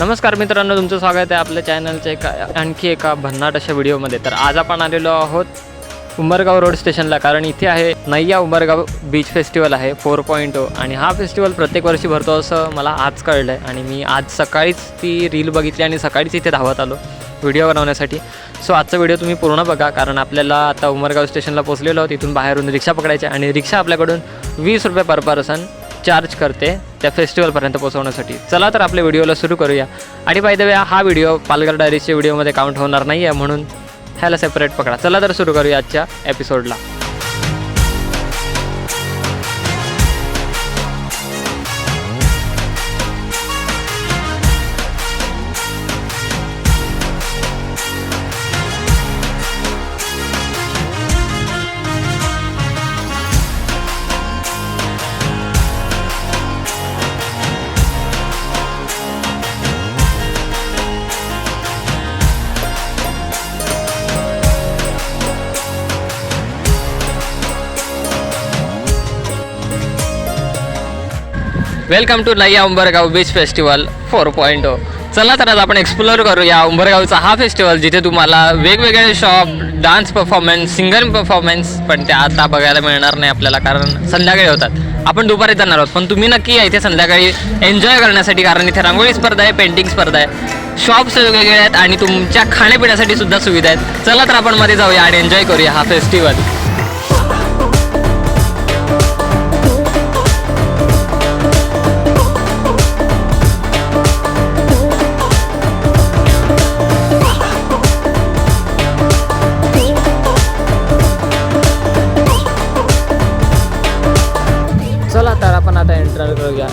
नमस्कार मित्रांनो, तुमचं स्वागत आहे आपल्या चॅनलच्या आणखी एका भन्नाट अशा व्हिडिओमध्ये. तर आज आपण आलेलो आहोत उंबरगाव रोड स्टेशनला, कारण इथे आहे नैया उंबरगाव बीच फेस्टिवल आहे 4.0 आणि हा फेस्टिवल प्रत्येक वर्षी भरतो असं मला आज कळलं आहे. आणि मी आज सकाळीच ती रील बघितली आणि सकाळीच इथे धावत आलो व्हिडिओ बनवण्यासाठी. सो आजचा व्हिडिओ तुम्ही पूर्ण बघा, कारण आपल्याला आता उंबरगाव स्टेशनला पोहोचलेलो आहोत. इथून बाहेरून रिक्षा पकडायची आणि रिक्षा आपल्याकडून 20 रुपये पर पर्सन चार्ज करते त्या फेस्टिवलपर्यंत पोहोचवण्यासाठी. चला तर आपल्या व्हिडिओला सुरू करूया. आणि बाय द वे हा व्हिडिओ पालघर डायरीजच्या व्हिडिओमध्ये काउंट होणार नाही आहे, म्हणून ह्याला सेपरेट पकडा. चला तर सुरू करूया आजच्या एपिसोडला. वेलकम टू नैया उंबरगाव बीच फेस्टिवल 4.0. चला तर आज आपण एक्सप्लोअर करूया उंबरगावचा हा फेस्टिवल, जिथे तुम्हाला वेगवेगळे shop, dance performance, singer performance, पण त्या आता बघायला मिळणार नाही आपल्याला, कारण संध्याकाळी होतात. आपण दुपारी जाणार आहोत, पण तुम्ही नक्की या इथे संध्याकाळी एन्जॉय करण्यासाठी, कारण इथे रांगोळी स्पर्धा आहे, पेंटिंग स्पर्धा आहे, शॉप्स वेगवेगळे आहेत आणि तुमच्या खाण्यापिण्यासाठी सुद्धा सुविधा आहेत. चला तर आपण मध्ये जाऊया आणि एन्जॉय करूया हा फेस्टिवल. चला तर आपण आता एंटर करूया.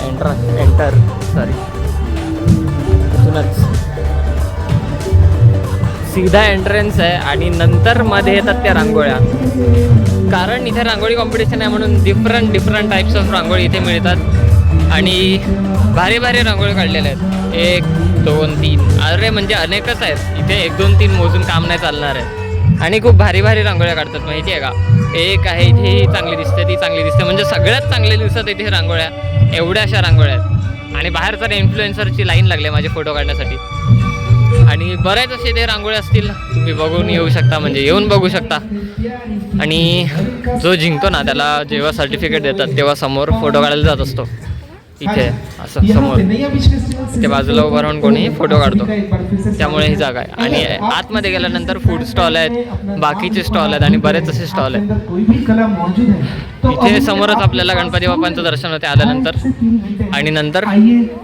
इथूनच सीधा एंट्रन्स आहे आणि नंतर मध्ये येतात त्या रांगोळ्या, कारण इथे रांगोळी कॉम्पिटिशन आहे म्हणून डिफरंट टाईप्स ऑफ रांगोळी इथे मिळतात. आणि भारी भारी रांगोळी काढलेल्या आहेत, 1, 2, 3, अरे म्हणजे अनेकच आहेत इथे. 1, 2, 3 मोजून काम नाही चालणार आहे. आणि खूप भारी भारी रांगोळ्या काढतात, माहिती आहे का. एक आहे इथे, ही चांगली दिसते, ती चांगली दिसते, म्हणजे सगळ्यात चांगले दिसतात इथे रांगोळ्या. एवढ्या अशा रांगोळ्या आहेत आणि बाहेर तर इन्फ्लुएन्सरची लाईन लागली माझे फोटो काढण्यासाठी. आणि बरेच असे ते रांगोळ्या असतील, तुम्ही बघून येऊ शकता, म्हणजे येऊन बघू शकता. आणि जो जिंकतो ना त्याला जेव्हा सर्टिफिकेट देतात तेव्हा समोर फोटो काढायला जात असतो. इथे असं समोर इथे बाजूला उभं राहून कोणीही फोटो काढतो, त्यामुळे ही जागा आहे. आणि आतमध्ये गेल्यानंतर फूड स्टॉल आहेत, बाकीचे स्टॉल आहेत आणि बरेच असे स्टॉल आहेत. इथे समोरच आपल्याला गणपती बाप्पांचं दर्शन होते आल्यानंतर. आणि नंतर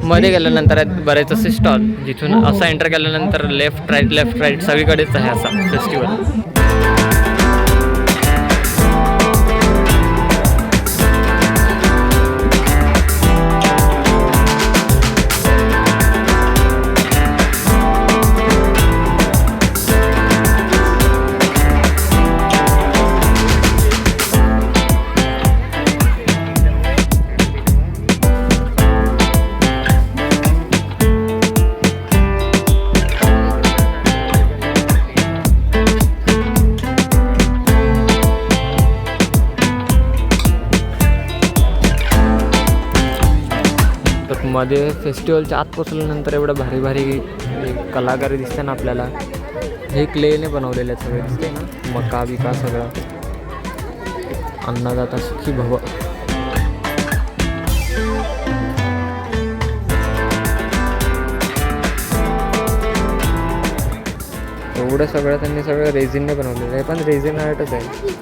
मध्ये गेल्यानंतर आहेत बरेच असे स्टॉल, जिथून असं एंटर केल्यानंतर लेफ्ट राईट सगळीकडेच आहे असा फेस्टिवल. मध्ये फेस्टिवलच्या आत पोचल्यानंतर एवढं भारी भारी कलाकारी दिसते ना आपल्याला. हे क्लेने बनवलेले आहेत सगळे, दिसते ना, मका बिका सगळं. अन्नदाता सुखी भव. एवढं सगळं त्यांनी सगळं रेझिनने बनवलेलं आहे, पण रेझिन आर्टच आहे.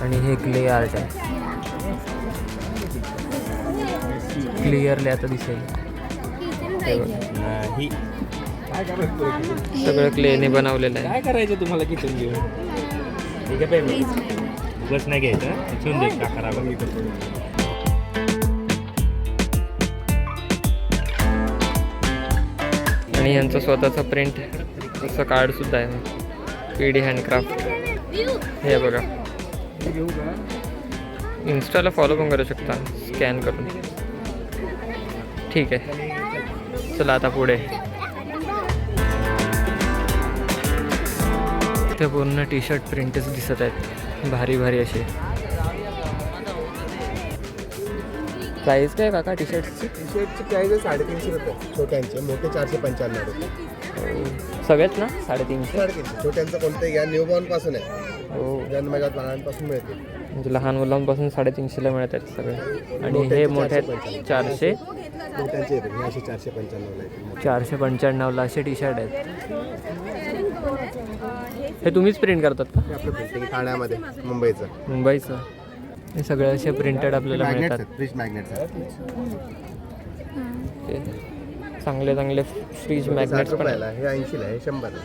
आणि हे क्ले आर्ट आहे, क्लिअरली आता दिसेल. सगळं क्लेने बनवलेलं आहे. काय करायचं तुम्हाला किचन घेऊन? ठीक आहे, उगाच नाही घ्यायचं, इथून दे का खराब. आणि यांचं स्वतःचं प्रिंट असं कार्ड सुद्धा आहे, PD हँडक्राफ्ट. हे बघा, इन्स्टाला फॉलो पण करू शकता स्कॅन करून. ठीक आहे, चला आता पुढे. इथे पूर्ण टी शर्ट प्रिंटच दिसत आहेत, भारी भारी असे. प्राईस काय काका टी शर्टची? टी शर्टची प्राईस आहे 350 रुपये छोट्यांचे, मोठे 495 रुपये. सगळेच ना 350? 350 छोट्यांचं कोणतं घ्या, न्यूबॉर्न पासून आहे, हो जन्मजात बाळांपासून मिळते. म्हणजे लहान मुलांपासून 350ला मिळतात सगळे. आणि हे मोठे आहेत 400. मोठ्यांचे येते हे असे 495 येते. 495ला असे टी शर्ट आहेत. हे तुम्हीच प्रिंट करतात का? हे आपलं प्रिंटिंग ठाण्यामध्ये मुंबईचं मुंबईचं? हे सगळे असे प्रिंटेड आपल्याला मॅग्नेट्स मिळतात. आहेत, फ्रीज मॅग्नेट्स आहेत. ते चांगले चांगले फ्रीज मॅग्नेट्स पण आहेत. रुपयाला हे 80 ला, हे 100 ला.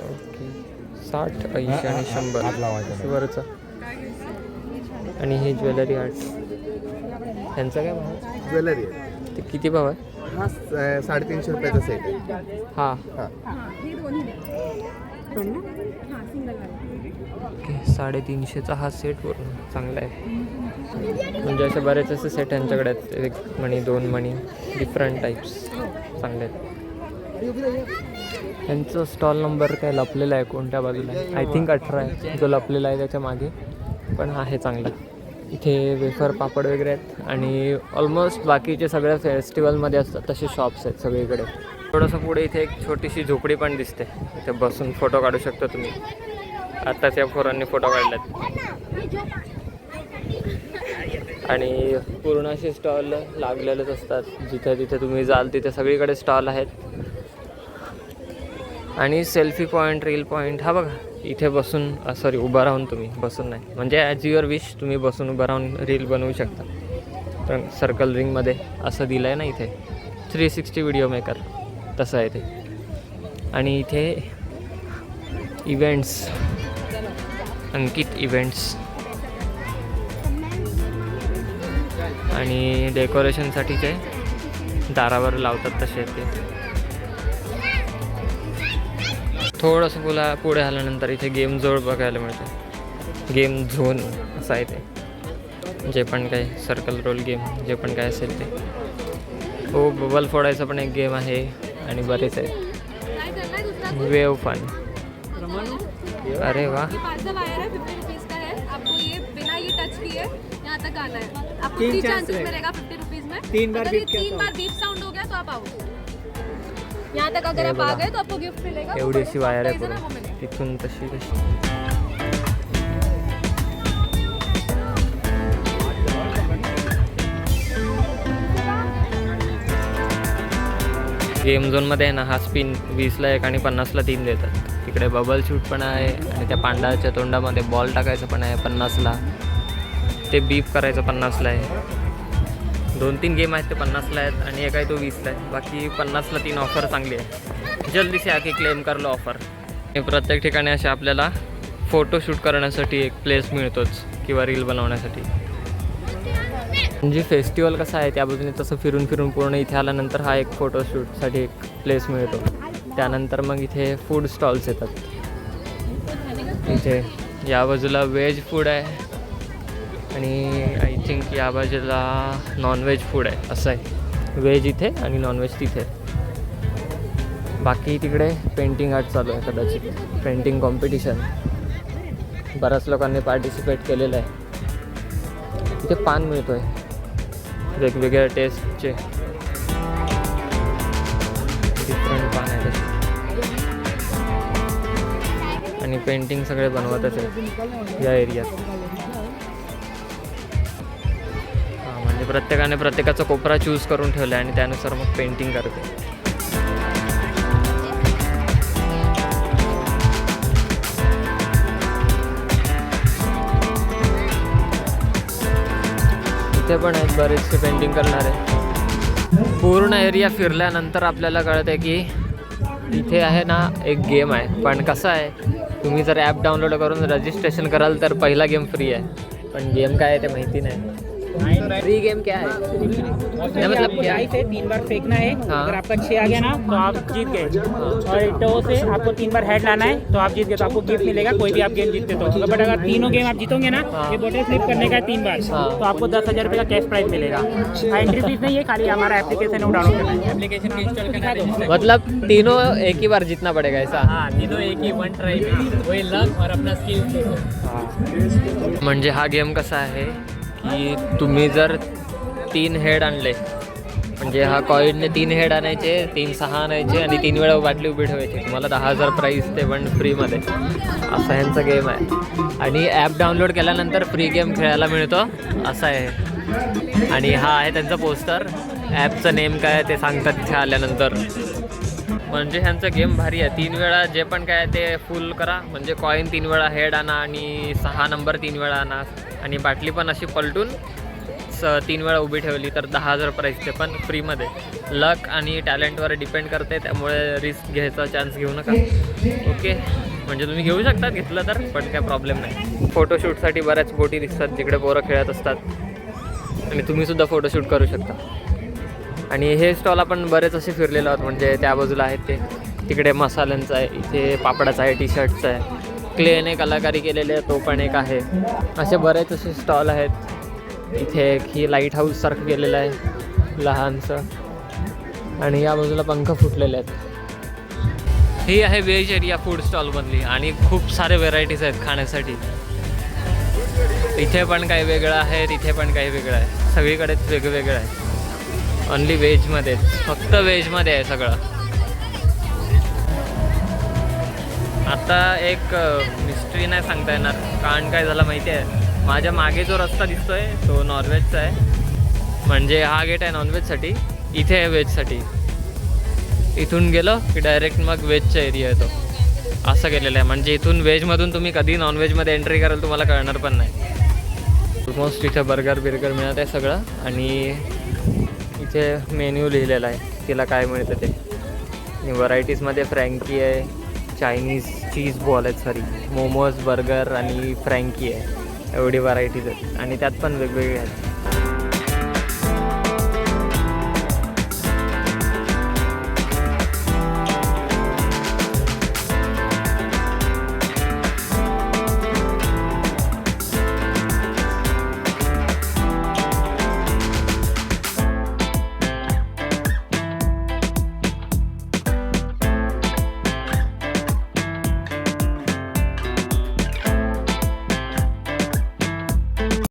ओके 60, 80 आणि 100 हात लावायचा. वरचं. आणि हे ज्वेलरी आर्ट त्यांचा काय भाव? ज्वेलरी आहे. ते किती भाव आहे? हा 350 रुपयाचा सेट आहे. हा हा ओके 350चा हा सेट पूर्ण चांगला आहे. म्हणजे असे बरेच असे सेट यांच्याकडे आहेत. 1 मणी 2 मणी डिफरंट टाईप्स चांगले आहेत. यांचं स्टॉल नंबर काय लपलेला आहे कोणत्या बाजूला आहे? आय थिंक 18 आहे जो लपलेला आहे त्याच्या मागे, पण आहे चांगला. इथे वेफर पापड वगैरे आहेत आणि ऑलमोस्ट बाकीचे सगळ्या फेस्टिवलमध्ये असतात तसे शॉप्स आहेत सगळीकडे. थोडंसं पुढे इथे एक छोटीशी झोपडी पण दिसते, इथे बसून फोटो काढू शकता तुम्ही. आत्ताच या पोरांनी फोटो काढलेत. आणि पूर्ण असे स्टॉल लागलेलेच असतात, जिथे जिथे तुम्ही जाल तिथे सगळीकडे स्टॉल आहेत. आणि सेल्फी पॉईंट, रील पॉईंट, हा बघा इथे बसून सॉरी उभं राहून, तुम्ही बसून नाही म्हणजे ॲज युअर विश तुम्ही बसून उभं राहून रील बनवू शकता. तर सर्कल रिंगमध्ये असं दिलं आहे ना इथे 360 व्हिडिओ मेकर तसं आहे ते. आणि इथे इव्हेंट्स, अंकित इव्हेंट्स आणि डेकोरेशनसाठीचे दारावर लावतात तसे ते. थोडंसं पुढे आल्यानंतर इथे गेम झोन बघायला मिळते. गेम झोन असं आहे ते. जे पण काय सर्कल रोल गेम जे पण काय असेल ते. हो बबल फोडायचा पण एक गेम आहे आणि बरेच आहेत. वेव फन. अरे वा यहाँ तक आना है आपको 3 चांसेस मिलेगा 50 रुपीज में. 3 बार बीप साउंड हो गया तो आप आओ. यहाँ तक अगर आप आ गए तो आपको गिफ्ट मिलेगा. एवढी अशी वायर आहे पुढे तिथून तशी तशी. गेम झोनमध्ये आहे ना हा स्पिन 20ला 1 आणि 50ला 3 देतात. तिकडे बबल शूट पण आहे आणि त्या पांडाच्या तोंडामध्ये बॉल टाकायचं पण आहे 50ला. ते बीप करायचं 50ला आहे. 2-3 गेम आहेत ते 50ला आहेत आणि एक आहे तो 20ला आहे. बाकी 50ला 3 ऑफर चांगली आहे. जल्दी से आके क्लेम कर लो ऑफर. हे प्रत्येक ठिकाणी असे आपल्याला फोटोशूट करण्यासाठी एक प्लेस मिळतोच किंवा रील बनवण्यासाठी. म्हणजे फेस्टिवल कसं आहे त्या बाजूने तसं फिरून फिरून पूर्ण इथे आल्यानंतर हा एक फोटोशूटसाठी एक प्लेस मिळतो. त्यानंतर मग इथे फूड स्टॉल्स येतात. इथे या बाजूला व्हेज फूड आहे आणि आय थिंक या बाजूला नॉनव्हेज फूड आहे. असं आहे, व्हेज इथे आणि नॉनव्हेज तिथे. बाकी तिकडे पेंटिंग आर्ट चालू आहे कदाचित, पेंटिंग कॉम्पिटिशन. बऱ्याच लोकांनी पार्टिसिपेट केलेलं आहे. इथे पान मिळतो आहे वेगवेगळ्या टेस्टचे, डिफरंट पान आहे तसे. आणि पेंटिंग सगळे बनवतच आहे या एरियात. म्हणजे प्रत्येकाने प्रत्येकाचा कोपरा चूज करून ठेवला आहे आणि त्यानुसार मग पेंटिंग करते. इथे पण आहेत बरेचसे पेंटिंग करणारे. पूर्ण एरिया फिरल्यानंतर आपल्याला कळतं की इथे आहे ना एक गेम आहे. पण कसं आहे, तुम्ही जर ॲप डाउनलोड करून रजिस्ट्रेशन कराल तर पहिला गेम फ्री आहे. पण गेम काय आहे ते माहिती नाही. फ्री गेम क्या है? मतलब क्या है? 3 बार फेंकना है. हाँ. अगर आपका 6 आ गया ना तो आप जीत गए. और इटो से आपको 3 बार हेड लाना है तो आप जीत गए, तो आपको गिफ्ट मिलेगा कोई भी आप गेम जीतते तो. बट अगर तीनों गेम आप जीतोगे ना, ये बोतल फ्लिप करने का है 3 बार, तो आपको 10,000 रुपये का कैश प्राइज मिलेगा. एंट्री फीस नहीं है, खाली हमारा एप्लीकेशन डाउनलोड करना है. एप्लीकेशन को इंस्टॉल करना है. मतलब तीनों एक ही बार जीतना पड़ेगा ऐसा? हाँ, तीनों एक ही वन ट्राई में, वही लक और अपना स्किल. म्हणजे हा गेम कसा आहे की तुम्ही जर 3 हेड आणले. म्हणजे हा कॉईनने 3 हेड आणायचे, 3 6 आणायचे आणि 3 वेळा बाटली उभी ठेवायची. तुम्हाला 10,000 प्राईस, ते पण फ्रीमध्ये. असा ह्यांचा गेम आहे. आणि ॲप डाउनलोड केल्यानंतर फ्री गेम खेळायला मिळतो असं आहे. आणि हा आहे त्यांचा पोस्टर. ॲपचं नेम काय आहे ते सांगतात तिथे आल्यानंतर. म्हणजे ह्यांचं गेम भारी आहे. 3 वेळा जे पण काय ते फुल करा. म्हणजे कॉईन 3 वेळा हेड आणा आणि 6 नंबर 3 वेळा आणा. आणि बाटली पण अशी पलटून 3 वेळा उभी ठेवली तर 10,000 प्राईस, ते पण फ्रीमध्ये. लक आणि टॅलेंटवर डिपेंड करते, त्यामुळे रिस्क घ्यायचा चान्स घेऊ नका. ओके, म्हणजे तुम्ही घेऊ शकता घेतलं तर, पण काय प्रॉब्लेम नाही. फोटोशूटसाठी बऱ्याच बोटी दिसतात जिकडे पोरं खेळत असतात आणि तुम्हीसुद्धा फोटोशूट करू शकता. आणि हे स्टॉल आपण बरेच असे फिरलेलो आहोत. म्हणजे त्या बाजूला आहेत ते, तिकडे मसाल्यांचं आहे, इथे पापडाचं आहे, टी शर्टचं आहे, क्लेने कलाकारी केलेले आहे तो पण एक आहे. असे बरेच असे स्टॉल आहेत. इथे एक ही लाईट हाऊससारखं केलेलं आहे लहानसं. आणि या बाजूला पंख फुटलेले आहेत. ही आहे व्हेज एरिया फूड स्टॉलमधली. आणि खूप सारे व्हेरायटीज आहेत खाण्यासाठी. इथे पण काही वेगळं आहे, तिथे पण काही वेगळं आहे. सगळीकडेच वेगवेगळं आहे. ओनली व्हेजमध्येच, फक्त व्हेजमध्ये आहे सगळं. आता एक मिस्ट्री नाही सांगता येणार, कारण काय झालं माहिती आहे, माझ्या मागे जो रस्ता दिसतोय तो नॉनव्हेजचा आहे. म्हणजे हा गेट आहे नॉनव्हेजसाठी, इथे आहे व्हेजसाठी. इथून गेलो की डायरेक्ट मग व्हेजचा एरिया येतो. असं केलेलं आहे. म्हणजे इथून व्हेजमधून तुम्ही कधी नॉनव्हेजमध्ये एंट्री कराल तुम्हाला कळणार पण नाही. ऑलमोस्ट इथे बर्गर बिर्गर मिळत आहे सगळं. आणि इथे मेन्यू लिहिलेला आहे तिला काय मिळतं ते. आणि व्हरायटीजमध्ये फ्रँकी आहे, चायनीज चीज बॉल आहेत, सॉरी मोमोज, बर्गर आणि फ्रँकी आहे. एवढी व्हरायटीज आहेत आणि त्यात पण वेगवेगळे आहेत.